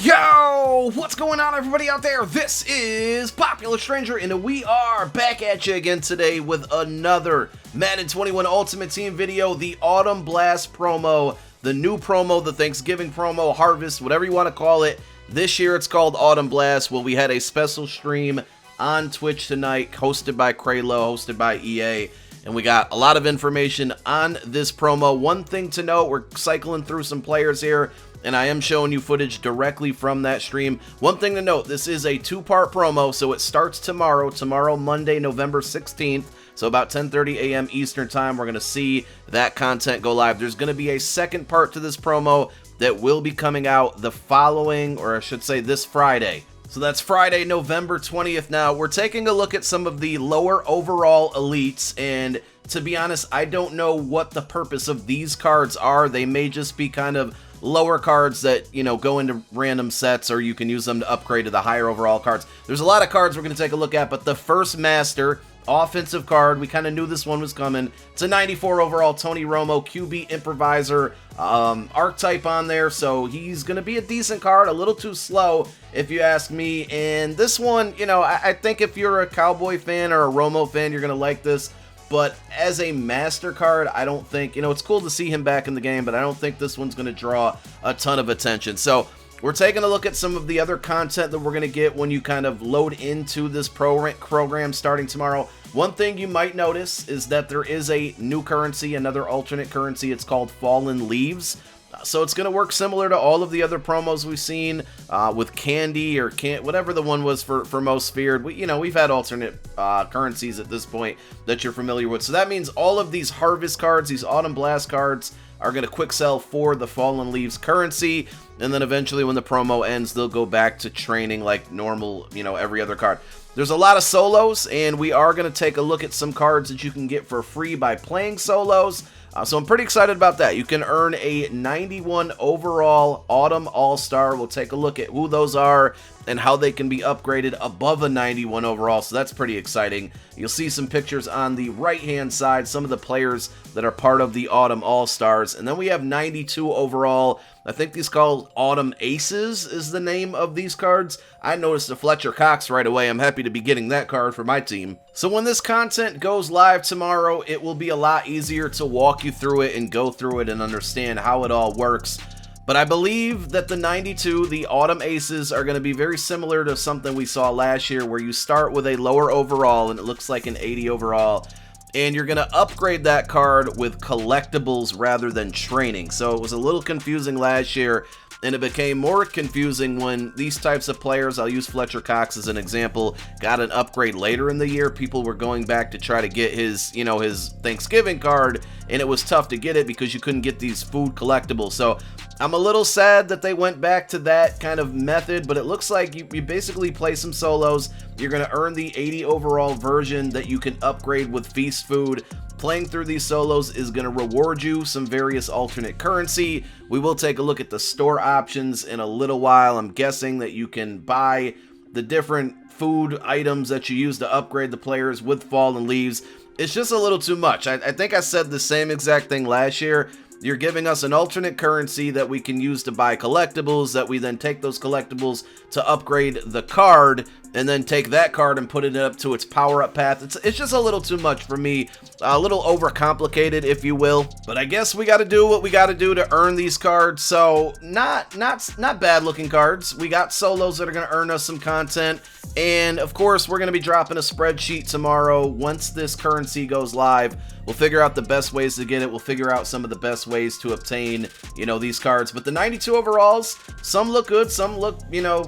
Yo, what's going on, everybody out there? This is Popular Stranger, and we are back at you again today with another Madden 21 Ultimate Team video, the Autumn Blast promo, the new promo, the Thanksgiving promo, Harvest, whatever you want to call it. This year it's called Autumn Blast. Well, we had a special stream on Twitch tonight, hosted by Kraylo, hosted by EA, and we got a lot of information on this promo. One thing to note, we're cycling through some players here, and I am showing you footage directly from that stream. One thing to note, this is a two-part promo, so it starts tomorrow, Monday, November 16th, so about 10:30 a.m. Eastern Time. We're going to see that content go live. There's going to be a second part to this promo that will be coming out the following, or I should say this Friday. So that's Friday, November 20th. Now, we're taking a look at some of the lower overall elites, and to be honest, I don't know what the purpose of these cards are. They may just be kind of lower cards that, you know, go into random sets, or you can use them to upgrade to the higher overall cards. There's a lot of cards we're going to take a look at, but the first master offensive card, we kind of knew this one was coming. It's a 94 overall Tony Romo QB improviser archetype on there, so he's going to be a decent card, a little too slow if you ask me. And this one, you know, I think if you're a Cowboy fan or a Romo fan, you're going to like this. But as a master card, I don't think, you know, it's cool to see him back in the game, but I don't think this one's going to draw a ton of attention. So we're taking a look at some of the other content that we're going to get when you kind of load into this program starting tomorrow. One thing you might notice is that there is a new currency, another alternate currency. It's called Fallen Leaves. So it's going to work similar to all of the other promos we've seen with Candy or whatever the one was for Most Feared. We've had alternate currencies at this point that you're familiar with. So that means all of these Harvest cards, these Autumn Blast cards, are going to quick sell for the Fallen Leaves currency. And then eventually when the promo ends, they'll go back to training like normal, every other card. There's a lot of solos, and we are going to take a look at some cards that you can get for free by playing solos. So I'm pretty excited about that. You can earn a 91 overall Autumn All-Star. We'll take a look at who those are and how they can be upgraded above a 91 overall. So that's pretty exciting. You'll see some pictures on the right-hand side, some of the players that are part of the Autumn All-Stars. And then we have 92 overall. I think these called Autumn Aces is the name of these cards. I noticed a Fletcher Cox right away. I'm happy to be getting that card for my team. So when this content goes live tomorrow, it will be a lot easier to walk you through it and go through it and understand how it all works. But I believe that the 92, the Autumn Aces, are going to be very similar to something we saw last year, where you start with a lower overall and it looks like an 80 overall. And you're going to upgrade that card with collectibles rather than training. So it was a little confusing last year, and it became more confusing when these types of players, I'll use Fletcher Cox as an example, got an upgrade later in the year. People were going back to try to get his, his Thanksgiving card, and it was tough to get it because you couldn't get these food collectibles. So I'm a little sad that they went back to that kind of method, but it looks like you basically play some solos. You're going to earn the 80 overall version that you can upgrade with Feast Food. Playing through these solos is going to reward you some various alternate currency. We will take a look at the store options in a little while. I'm guessing that you can buy the different food items that you use to upgrade the players with Fallen Leaves. It's just a little too much. I think I said the same exact thing last year. You're giving us an alternate currency that we can use to buy collectibles, that we then take those collectibles to upgrade the card, and then take that card and put it up to its power-up path. It's just a little too much for me, a little overcomplicated, if you will. But I guess we got to do what we got to do to earn these cards. So not bad-looking cards. We got solos that are going to earn us some content, and of course we're going to be dropping a spreadsheet tomorrow. Once this currency goes live, we'll figure out the best ways to get it. We'll figure out some of the best ways to obtain, these cards. But the 92 overalls, some look good, some look,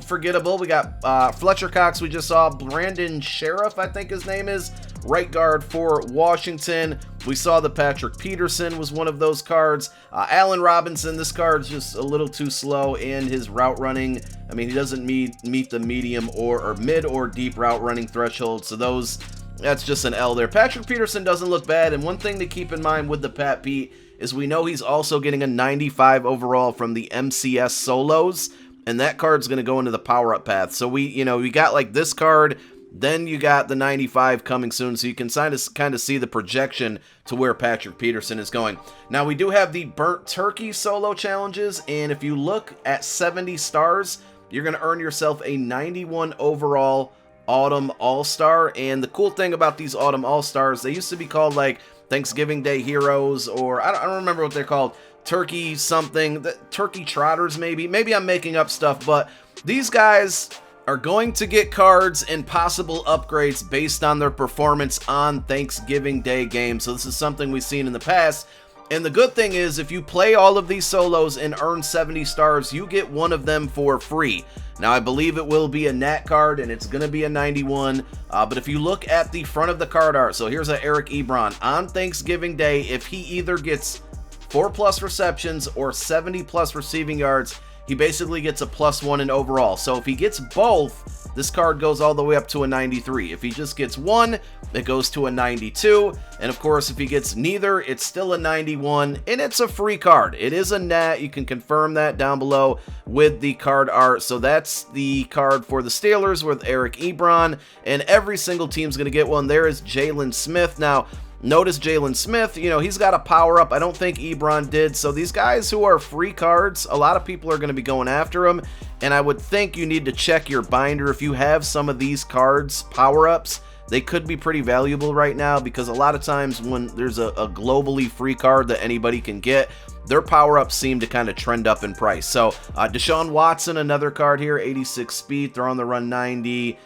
forgettable. We got Fletcher Cox, we just saw. Brandon Sheriff, I think his name is, right guard for Washington. We saw that Patrick Peterson was one of those cards. Allen Robinson, this card's just a little too slow, and his route running, he doesn't meet the medium or mid or deep route running threshold. So that's just an L there. Patrick Peterson doesn't look bad, and one thing to keep in mind with the Pat Pete is we know he's also getting a 95 overall from the MCS solos, and that card's going to go into the power-up path. So we got like this card, Then you got the 95 coming soon, so you can kind of see the projection to where Patrick Peterson is going. Now, we do have the Burnt Turkey solo challenges, and if you look at 70 stars, you're going to earn yourself a 91 overall Autumn All-Star. And the cool thing about these Autumn All-Stars, they used to be called like Thanksgiving Day Heroes, or I don't remember what they're called. Turkey something, Turkey Trotters maybe. Maybe I'm making up stuff, but these guys are going to get cards and possible upgrades based on their performance on Thanksgiving Day games. So this is something we've seen in the past. And the good thing is, if you play all of these solos and earn 70 stars, you get one of them for free. Now, I believe it will be a Nat card, and it's going to be a 91. But if you look at the front of the card art, so here's a Eric Ebron. On Thanksgiving Day, if he either gets 4+ receptions or 70+ receiving yards, he basically gets a +1 in overall. So if he gets both, this card goes all the way up to a 93. If he just gets one, it goes to a 92. And of course, if he gets neither, it's still a 91, and it's a free card. It is a Nat. You can confirm that down below with the card art. So that's the card for the Steelers with Eric Ebron, and every single team's going to get one. There is Jalen Smith. Now, notice Jalen Smith, you know, he's got a power-up. I don't think Ebron did. So these guys who are free cards, a lot of people are going to be going after them. And I would think you need to check your binder. If you have some of these cards, power-ups, they could be pretty valuable right now, because a lot of times when there's a globally free card that anybody can get, their power-ups seem to kind of trend up in price. So Deshaun Watson, another card here, 86 speed, throw on the run 90,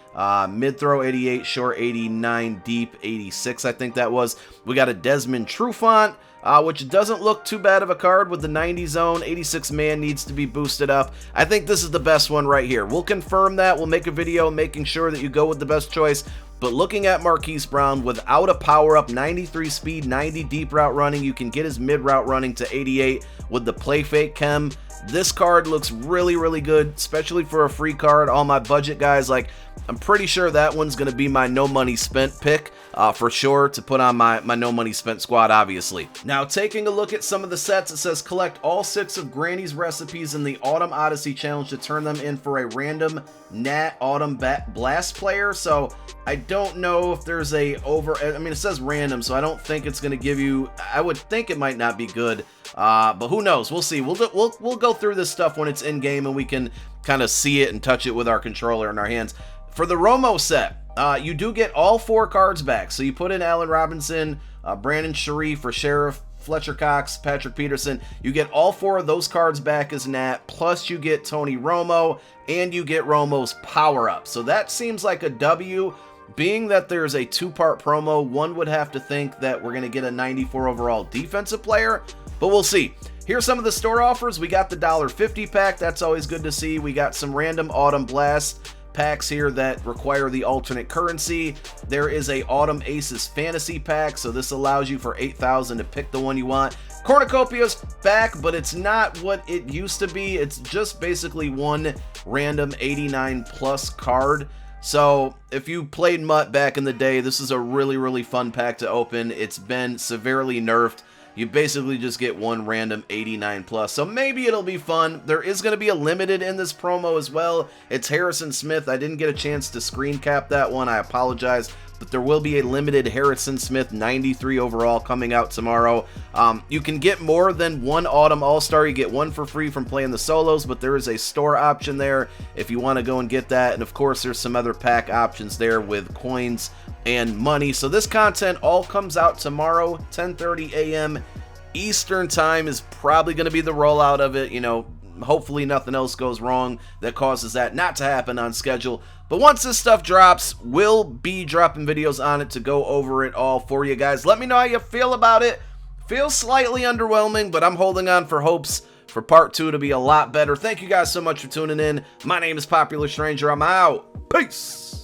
mid-throw 88, short 89, deep 86, I think that was. We got a Desmond Trufant, which doesn't look too bad of a card with the 90 zone. 86 man needs to be boosted up. I think this is the best one right here. We'll confirm that. We'll make a video making sure that you go with the best choice. But looking at Marquise Brown, without a power-up, 93 speed, 90 deep route running, you can get his mid-route running to 88 with the play fake chem. This card looks really, really good, especially for a free card. All my budget guys, like, I'm pretty sure that one's going to be my no money spent pick for sure, to put on my no money spent squad, obviously. Now, taking a look at some of the sets, it says collect all 6 of Granny's recipes in the Autumn Odyssey Challenge to turn them in for a random Nat Autumn Blast player. So I don't know if there's a I mean, it says random, so I don't think it's going to give you, I would think it might not be good. But who knows? We'll see. We'll go through this stuff when it's in game and we can kind of see it and touch it with our controller in our hands. For the Romo set, you do get all 4 cards back. So you put in Allen Robinson, Brandon Sharif for Sheriff, Fletcher Cox, Patrick Peterson. You get all 4 of those cards back as Nat, plus you get Tony Romo, and you get Romo's power-up. So that seems like a W. Being that there's a 2-part promo, one would have to think that we're going to get a 94 overall defensive player, but we'll see. Here's some of the store offers. We got the $1.50 pack. That's always good to see. We got some random Autumn Blast packs here that require the alternate currency. There is a Autumn Aces Fantasy pack, so this allows you for 8,000 to pick the one you want. Cornucopia's back, but it's not what it used to be. It's just basically one random 89 plus card. So if you played Mutt back in the day, this is a really, really fun pack to open. It's been severely nerfed. You basically just get one random 89 plus. So maybe it'll be fun. There is going to be a limited in this promo as well. It's Harrison Smith. I didn't get a chance to screen cap that one. I apologize. But there will be a limited Harrison Smith 93 overall coming out tomorrow. You can get more than one Autumn All-Star. You get one for free from playing the solos, but there is a store option there if you want to go and get that. And of course, there's some other pack options there with coins and money. So this content all comes out tomorrow, 10:30 a.m. Eastern time is probably going to be the rollout of it. You know, hopefully nothing else goes wrong that causes that not to happen on schedule. But once this stuff drops, we'll be dropping videos on it to go over it all for you guys. Let me know how you feel about it. Feels slightly underwhelming, but I'm holding on for hopes for part 2 to be a lot better. Thank you guys so much for tuning in. My name is Popular Stranger. I'm out. Peace.